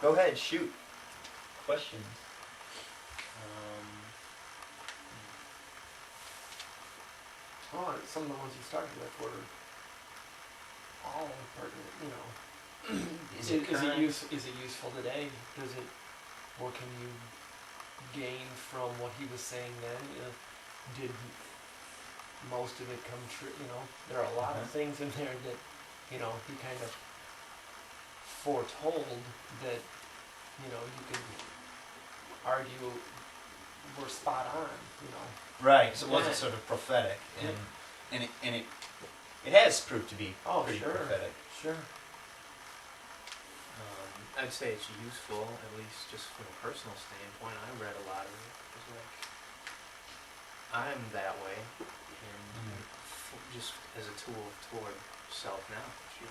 Go ahead, shoot. Questions. Oh, some of the ones you started with were all pertinent, you know. Is it useful today? What can you gain from what he was saying then? Did most of it come true? You know, there are a lot of things in there that, you know, he kind of foretold that, you know, you could argue were spot on, you know. Right. So it wasn't sort of prophetic, and it has proved to be pretty prophetic. Sure. I'd say it's useful, at least just from a personal standpoint. I read a lot of it. It was like, I'm that way, and just as a tool toward self-knowledge.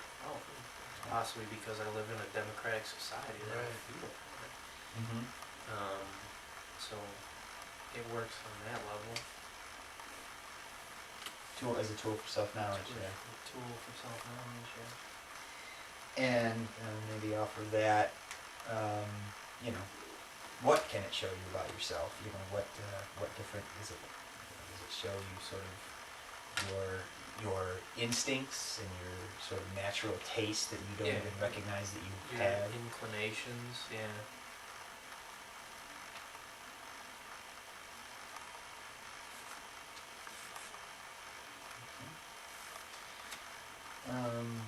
Possibly because I live in a democratic society that I feel that way. So it works on that level. As a tool for self-knowledge, A tool for self-knowledge, yeah. And maybe off of that, you know, what can it show you about yourself? You know, what different is it? Does it show you sort of your instincts and your sort of natural taste that you don't even recognize that you have? Inclinations, yeah.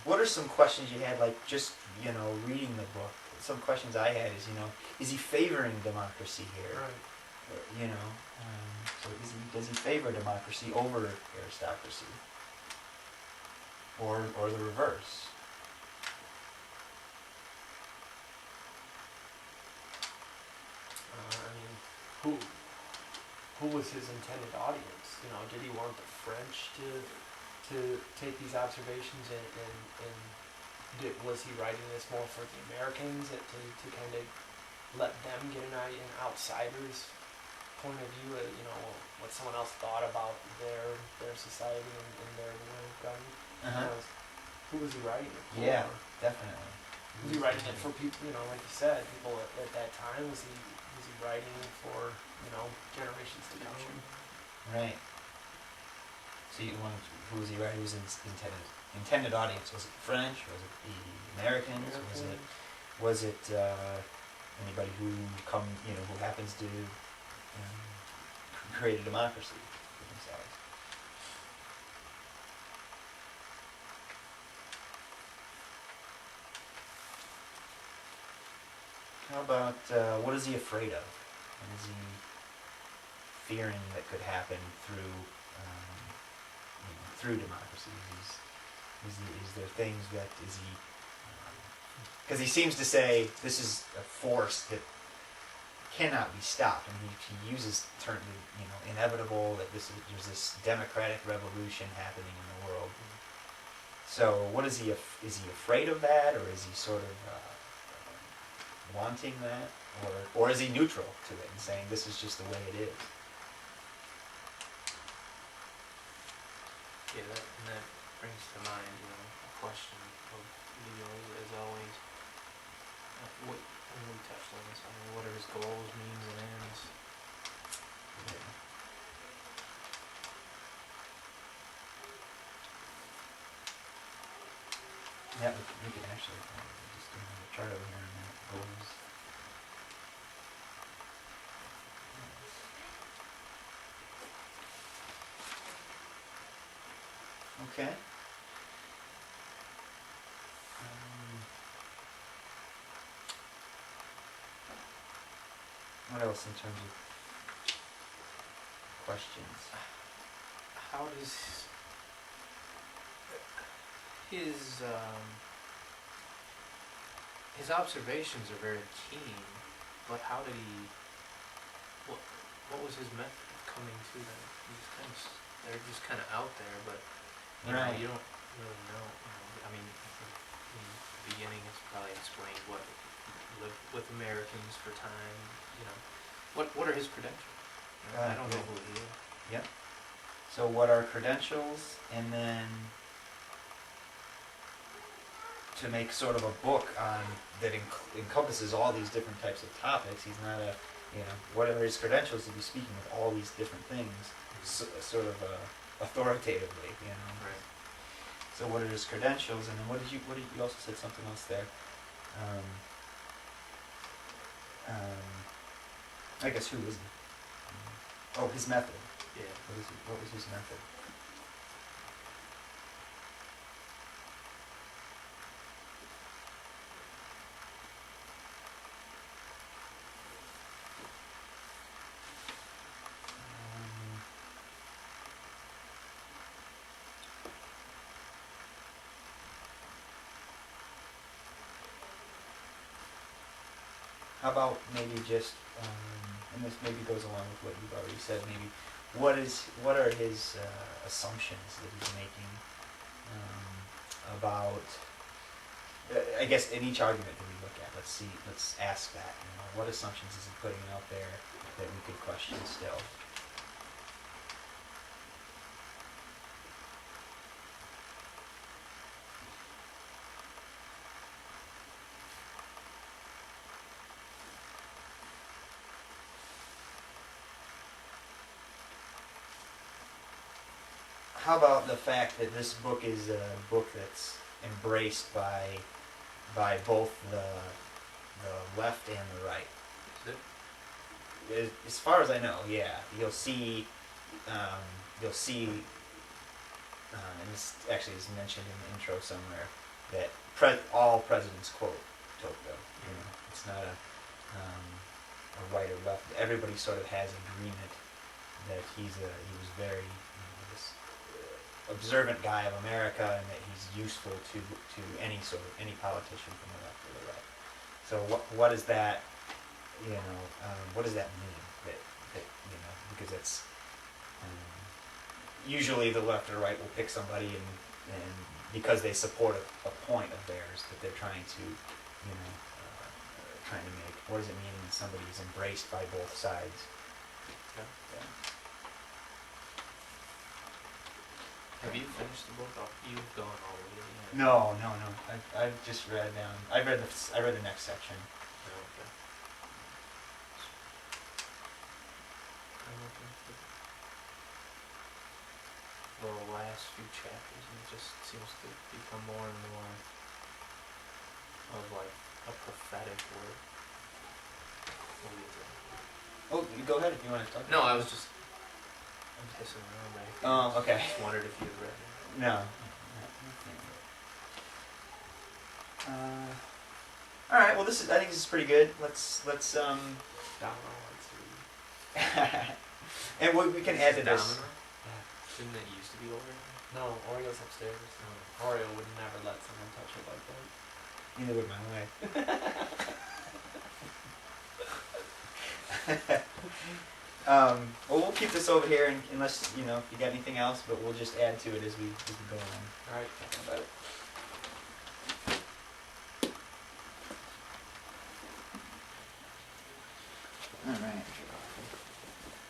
What are some questions you had, like just, you know, reading the book? Some questions I had is, you know, is he favoring democracy here? Right. You know, so does he favor democracy over aristocracy? Or the reverse? I mean, who was his intended audience? You know, did he want the French to take these observations and was he writing this more for the Americans to kind of let them get an outsider's point of view, you know, what someone else thought about their society and their way of government? Who was he writing it for? Yeah, definitely. Was he writing it for people, you know, like you said, people at that time? Was he writing for, you know, generations to come? Right. So who was he writing? Who was his intended audience? Was it the French? Was it the Americans? Was it anybody who happens to create a democracy for themselves? How about what is he afraid of? What is he fearing that could happen through democracy? Is there things that is he? Because he seems to say this is a force that cannot be stopped, and he uses the term, inevitable. That there's this democratic revolution happening in the world. So, what is he? Is he afraid of that, or is he sort of wanting that, or is he neutral to it and saying this is just the way it is? Yeah, that brings to mind, a question of as always. We touched on this. What are his goals, means, and ends? Yeah, we can actually just do another chart over here and that goals. Okay. What else in terms of questions? How does his observations are very keen, but how did he? What was his method of coming to them? They're just kind of out there, but you don't really know. I mean, in the beginning, it's probably explained what he lived with Americans for time. What are his credentials? I don't know who he is. Yep. So what are credentials, and then to make sort of a book on that encompasses all these different types of topics. He's not a, whatever his credentials to be speaking of all these different things, sort of authoritatively, Right. So what are his credentials? And then you also said something else there. I guess who is he? Oh, his method. Yeah. What was his method? How about maybe just, and this maybe goes along with what you've already said, maybe what are his assumptions that he's making about, I guess in each argument that we look at, let's ask that, what assumptions is he putting out there that we could question still? How about the fact that this book is a book that's embraced by both the left and the right? Is it? As far as I know, yeah. You'll see, and this actually is mentioned in the intro somewhere, that all presidents quote Tocqueville. It's not a right or left. Everybody sort of has agreement that he was very this observant guy of America, and that he's useful to any politician from the left or the right. So what is that? What does that mean? That because it's usually the left or right will pick somebody and because they support a point of theirs that they're trying to make. What does it mean when somebody is embraced by both sides? Yeah. Yeah. Have you finished the book? You've gone all the way to the end. No. I've just read down. I read the next section. Oh, okay. I'm looking for the last few chapters, and it just seems to become more and more of like a prophetic word. What do you think? Oh, you go ahead if you want to talk. No, I was just pissing around there. Oh, okay. Just wondered if you had read it. No. All right. Well, I think this is pretty good. Let's Domino, let's see. and we can add to this. Domino? Didn't it used to be over there? No, Oreo's upstairs. Oreo would never let someone touch it like that. Neither would my wife. Well, we'll keep this over here unless if you got anything else, but we'll just add to it as we go along. All right. Talking about it.